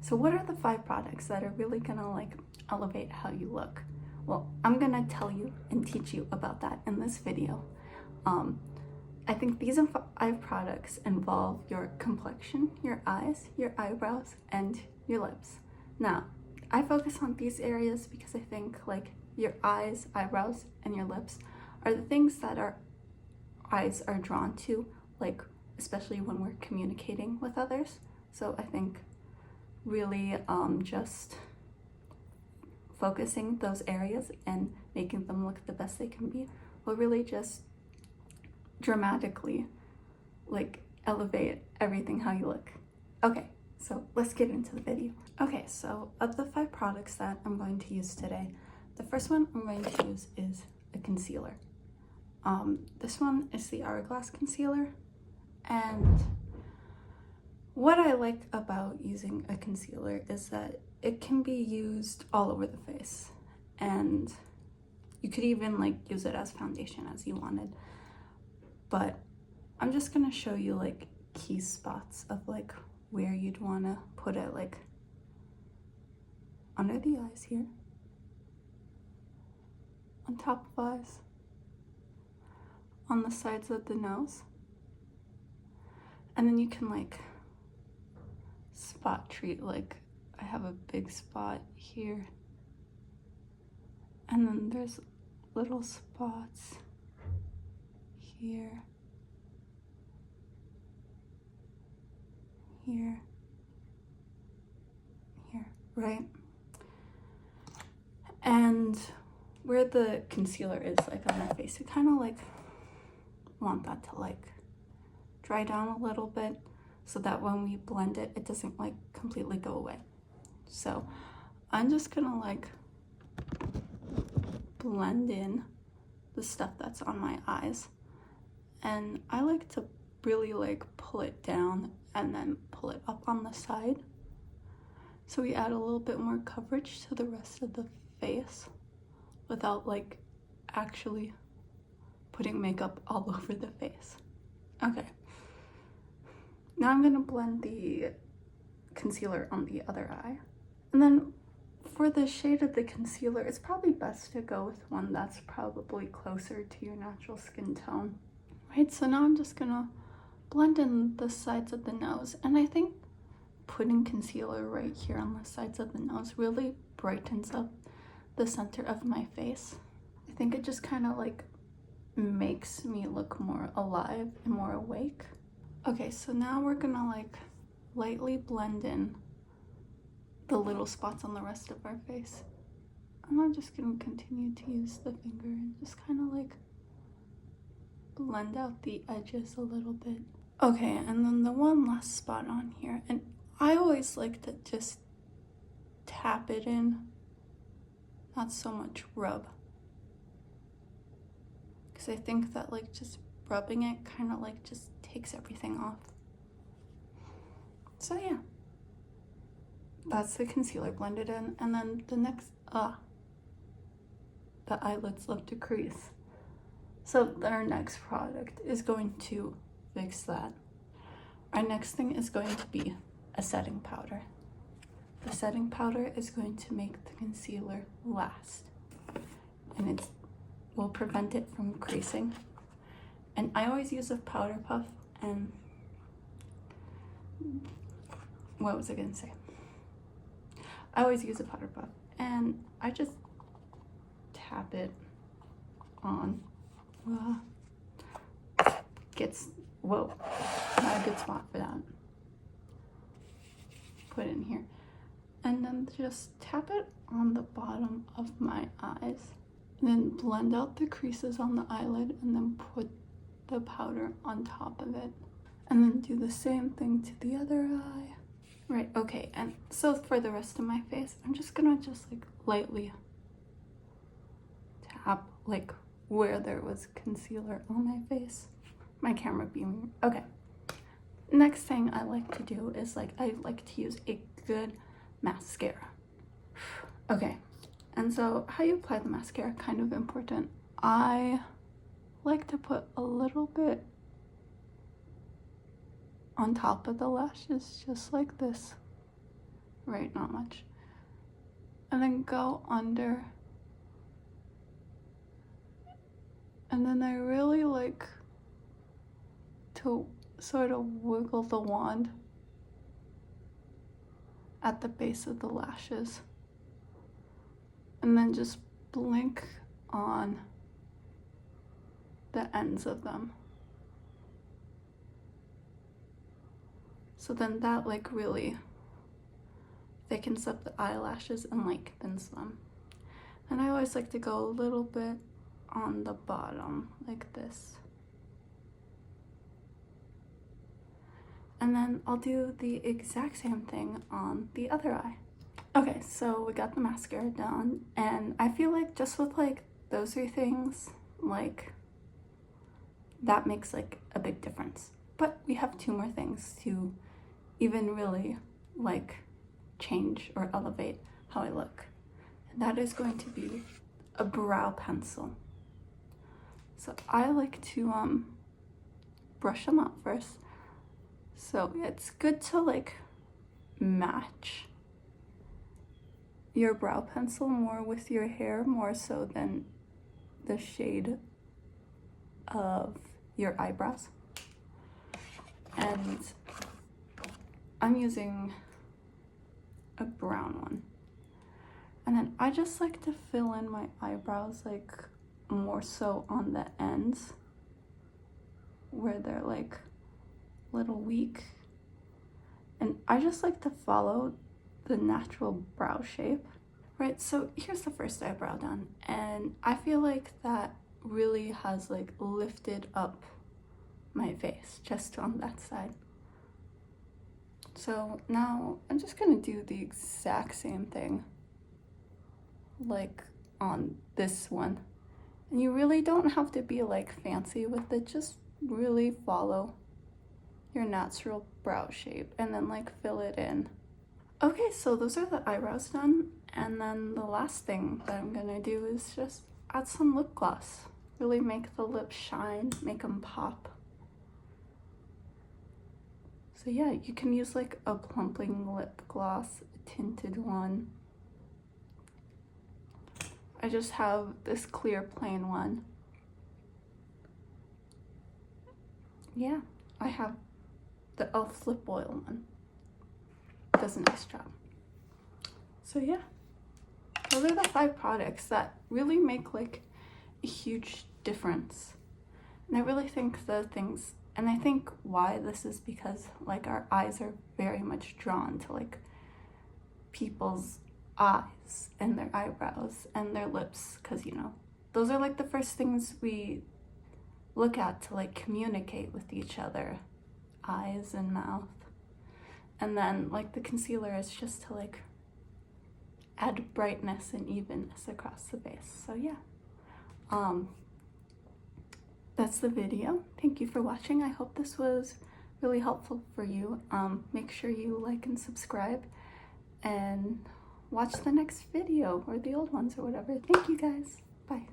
So what are the 5 products that are really gonna like elevate how you look? Well, I'm gonna tell you and teach you about that in this video. I think these 5 products involve your complexion, your eyes, your eyebrows, and your lips. Now, I focus on these areas because I think like your eyes, eyebrows, and your lips are the things that our eyes are drawn to, like especially when we're communicating with others. So I think really just focusing those areas and making them look the best they can be will really just dramatically like elevate everything how you look. Okay, so let's get into the video. Okay, so of the 5 products that I'm going to use today, the first one I'm going to use is a concealer. This one is the Hourglass concealer, and what I like about using a concealer is that it can be used all over the face, and you could even like use it as foundation as you wanted. But I'm just gonna show you like key spots of like where you'd wanna put it, like under the eyes here, on top of eyes, on the sides of the nose, and then you can like spot treat. Like I have a big spot here, and then there's little spots here, here, here, right? And where the concealer is like on my face, we kind of like want that to like dry down a little bit so that when we blend it, it doesn't like completely go away. So I'm just gonna like blend in the stuff that's on my eyes, and I like to really like pull it down and then pull it up on the side, so we add a little bit more coverage to the rest of the face without like actually putting makeup all over the face. Okay, now I'm gonna blend the concealer on the other eye, and then for the shade of the concealer, it's probably best to go with one that's probably closer to your natural skin tone. Right, so now I'm just gonna blend in the sides of the nose, and I think putting concealer right here on the sides of the nose really brightens up the center of my face. I think it just kind of like makes me look more alive and more awake. Okay, so now we're gonna like lightly blend in the little spots on the rest of our face. And I'm just gonna continue to use the finger and just kind of like blend out the edges a little bit. Okay, and then the one last spot on here, and I always like to just tap it in, not so much rub, because I think that like just rubbing it kind of like just takes everything off. So yeah, that's the concealer blended in. And then the next, the eyelids love to crease. So our next product is going to fix that. Our next thing is going to be a setting powder. The setting powder is going to make the concealer last, and it will prevent it from creasing. And I always use a powder puff, and what was I gonna say? I always use a powder puff, and I just tap it on. Whoa, not a good spot for that. Put it in here, and then just tap it on the bottom of my eyes, and then blend out the creases on the eyelid, and then put the powder on top of it, and then do the same thing to the other eye. Right, okay, and so for the rest of my face, I'm just gonna like lightly tap like where there was concealer on my face. My camera beaming. Okay, next thing I like to do is like I like to use a good mascara. Okay, and so how you apply the mascara, kind of important. I like to put a little bit on top of the lashes, just like this, right, not much. And then go under. And then I really like to sort of wiggle the wand at the base of the lashes. And then just blink on the ends of them. So then that like really thickens up the eyelashes and lengthens them. And I always like to go a little bit on the bottom like this. And then I'll do the exact same thing on the other eye. Okay, so we got the mascara done, and I feel like just with like those three things, like that makes like a big difference. But we have two more things to even really like change or elevate how I look. And that is going to be a brow pencil. So I like to brush them out first. So it's good to like match your brow pencil more with your hair, more so than the shade of your eyebrows. And I'm using a brown one. And then I just like to fill in my eyebrows like more so on the ends where they're like a little weak. And I just like to follow the natural brow shape. Right, so here's the first eyebrow done, and I feel like that really has like lifted up my face just on that side. So now I'm just gonna do the exact same thing like on this one. And you really don't have to be like fancy with it, just really follow your natural brow shape and then like fill it in. Okay, so those are the eyebrows done, and then the last thing that I'm gonna do is just add some lip gloss. Really make the lips shine, make them pop. So yeah, you can use like a plumping lip gloss, a tinted one. I just have this clear plain one. Yeah, I have the e.l.f. lip oil one. Does a nice job. So yeah, those are the 5 products that really make like a huge difference. And I really think the things, and I think why this is because like our eyes are very much drawn to like people's eyes and their eyebrows and their lips, because you know those are like the first things we look at to like communicate with each other, eyes and mouth. And then like the concealer is just to like add brightness and evenness across the base. So yeah, that's the video. Thank you for watching. I hope this was really helpful for you. Make sure you like and subscribe and watch the next video, or the old ones or whatever. Thank you guys. Bye.